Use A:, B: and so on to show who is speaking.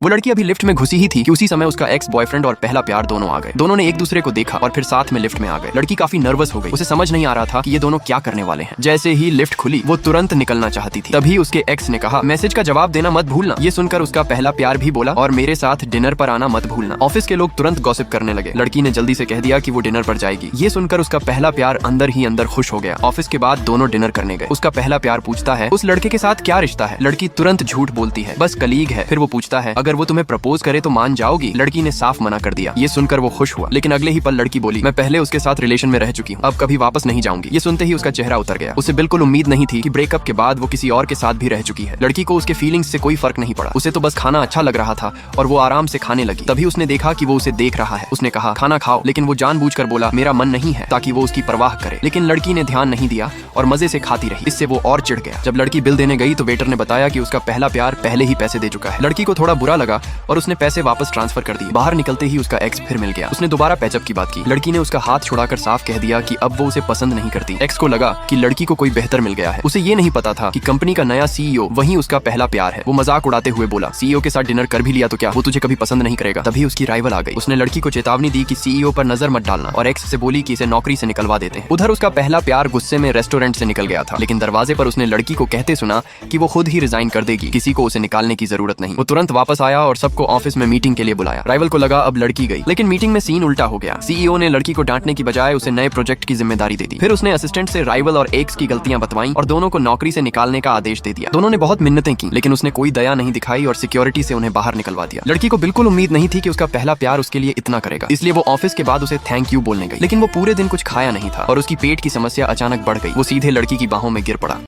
A: वो लड़की अभी लिफ्ट में घुसी ही थी कि उसी समय उसका एक्स बॉयफ्रेंड और पहला प्यार दोनों आ गए। दोनों ने एक दूसरे को देखा और फिर साथ में लिफ्ट में आ गए। लड़की काफी नर्वस हो गई, उसे समझ नहीं आ रहा था कि ये दोनों क्या करने वाले हैं। जैसे ही लिफ्ट खुली वो तुरंत निकलना चाहती थी, तभी उसके एक्स ने कहा, मैसेज का जवाब देना मत भूलना। ये सुनकर उसका पहला प्यार भी बोला, और मेरे साथ डिनर पर आना मत भूलना। ऑफिस के लोग तुरंत गॉसिप करने लगे। लड़की ने जल्दी से कह दिया कि वो डिनर पर जाएगी। ये सुनकर उसका पहला प्यार अंदर ही अंदर खुश हो गया। ऑफिस के बाद दोनों डिनर करने गए। उसका पहला प्यार पूछता है, उस लड़के के साथ क्या रिश्ता है? लड़की तुरंत झूठ बोलती है, बस कलीग है। फिर वो पूछता है, अगर वो तुम्हें प्रपोज करे तो मान जाओगी? लड़की ने साफ मना कर दिया। ये सुनकर वो खुश हुआ, लेकिन अगले ही पल लड़की बोली, मैं पहले उसके साथ रिलेशन में रह चुकी हूँ, अब कभी वापस नहीं जाऊंगी। ये सुनते ही उसका चेहरा उतर गया। उसे बिल्कुल उम्मीद नहीं थी कि ब्रेकअप के बाद वो किसी और के साथ भी रह चुकी है। लड़की को उसके फीलिंग्स से कोई फर्क नहीं पड़ा। उसे तो बस खाना अच्छा लग रहा था और वो आराम से खाने लगी। तभी उसने देखा कि वो उसे देख रहा है। उसने कहा, खाना खाओ, लेकिन वो जानबूझकर बोला, मेरा मन नहीं है, ताकि वो उसकी परवाह करे। लेकिन लड़की ने ध्यान नहीं दिया और मजे से खाती रही। इससे वो और चिढ़ गया। जब लड़की बिल देने गई तो वेटर ने बताया कि उसका पहला प्यार पहले ही पैसे दे चुका है। लड़की को थोड़ा बुरा लगा और उसने पैसे वापस ट्रांसफर कर दिए। बाहर निकलते ही उसका एक्स फिर मिल गया। उसने दोबारा पैचअप की बात की। लड़की ने उसका हाथ छुड़ाकर साफ कह दिया कि अब वो उसे पसंद नहीं करती। एक्स को लगा कि लड़की को कोई बेहतर मिल गया है। उसे ये नहीं पता था कि कंपनी का नया सीईओ वही उसका पहला प्यार है। वो मजाक उड़ाते हुए बोला, सीईओ के साथ डिनर कर भी लिया तो क्या, वो तुझे कभी पसंद नहीं करेगा। तभी उसकी राइवल आ गई। उसने लड़की को चेतावनी दी कि सीईओ पर नजर मत डालना, और एक्स से बोली कि इसे नौकरी से निकलवा देते हैं। उधर उसका पहला प्यार गुस्से में रेस्टोरेंट से निकल गया था, लेकिन दरवाजे पर उसने लड़की को कहते सुना कि वो खुद ही रिजाइन कर देगी, किसी को उसे निकालने की जरूरत नहीं। वो तुरंत वापस आया और सबको ऑफिस में मीटिंग के लिए बुलाया। राइवल को लगा अब लड़की गई, लेकिन मीटिंग में सीन उल्टा हो गया। सीईओ ने लड़की को डांटने की बजाय उसे नए प्रोजेक्ट की जिम्मेदारी दे दी। फिर उसने असिस्टेंट से राइवल और एक्स की गलतियां बतवाई और दोनों को नौकरी से निकालने का आदेश दे दिया। दोनों ने बहुत मिन्नतें की, लेकिन उसने कोई दया नहीं दिखाई और सिक्योरिटी से उन्हें बाहर निकलवा दिया। लड़की को बिल्कुल उम्मीद नहीं थी कि उसका पहला प्यार उसके लिए इतना करेगा, इसलिए वो ऑफिस के बाद उसे थैंक यू बोलने गई। लेकिन वो पूरे दिन कुछ खाया नहीं था और उसकी पेट की समस्या अचानक बढ़ गई। वो सीधे लड़की की बाहों में गिर पड़ा।